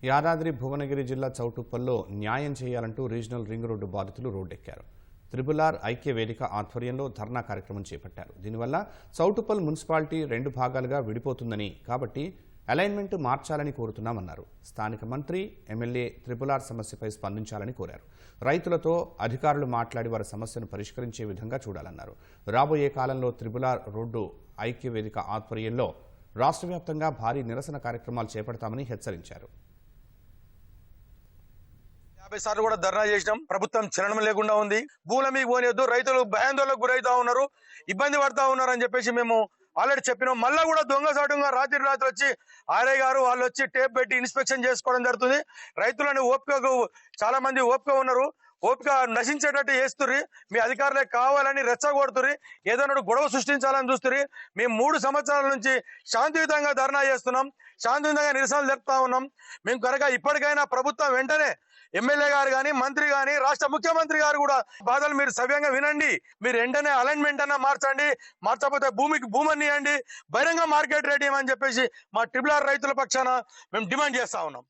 యాదాద్రి భువనగిరి జిల్లా చౌటుప్పల్లో న్యాయం చేయాలంటూ రీజనల్ రింగ్ రోడ్డు బాధితులు రోడ్డెక్కారు. త్రిపుల్ ఐక్య వేదిక ఆధ్వర్యంలో ధర్నా కార్యక్రమం చేపట్టారు. దీనివల్ల చౌటుప్పల్ మున్సిపాలిటీ 2 భాగాలుగా విడిపోతుందని, కాబట్టి అలైన్మెంట్ మార్చాలని కోరుతున్నామన్నారు. స్థానిక మంత్రి, ఎమ్మెల్యే త్రిపుల్ సమస్యపై స్పందించాలని కోరారు. రైతులతో అధికారులు మాట్లాడి వారి సమస్యను పరిష్కరించే విధంగా చూడాలన్నారు. రాబోయే కాలంలో త్రిపుల్ రోడ్డు ఐక్య వేదిక ఆధ్వర్యంలో రాష్ట్ర వ్యాప్తంగా భారీ నిరసన కార్యక్రమాలు చేపడతామని హెచ్చరించారు. 50 సార్లు కూడా ధర్నా చేసినాం. ప్రభుత్వం చలనం లేకుండా ఉంది. భూముల మీద పోనీయొద్దు, రైతులు భయాందోళనకు గురవుతా ఉన్నారు, ఇబ్బంది పడతా ఉన్నారు అని చెప్పేసి మేము ఆల్రెడీ చెప్పినాం. మళ్ళా కూడా దొంగసాటుగా రాత్రి వచ్చి ఆర్ఐ గారు వాళ్ళు వచ్చి టేప్ పెట్టి ఇన్స్పెక్షన్ చేసుకోవడం జరుగుతుంది. రైతులను చాలా మంది ఓపిక ఉన్నారు, ఓపిక నశించేటట్టు చేస్తుర్రి. మీ అధికారులే కావాలని రెచ్చగొడుతుర్రి, ఏదైనా గొడవ సృష్టించాలని చూస్తుర్రి. మేము 3 సంవత్సరాల నుంచి శాంతియుతంగా ధర్నా చేస్తున్నాం, శాంతియుతంగా నిరసనలు జరుపుతా ఉన్నాం. మేము కనుక ఇప్పటికైనా ప్రభుత్వం వెంటనే ఎమ్మెల్యే గారు కానీ, మంత్రి కానీ, రాష్ట్ర ముఖ్యమంత్రి గారు కూడా బాధలు మీరు సవ్యంగా వినండి. మీరు వెంటనే అలైన్మెంట్ అన్నా మార్చండి, మార్చకపోతే భూమికి భూమని ఇవ్వండి, బహిరంగ మార్కెట్ రేట్ ఇవ్వమని చెప్పేసి మా ట్రిపుల్ రైతుల పక్షాన మేము డిమాండ్ చేస్తా ఉన్నాం.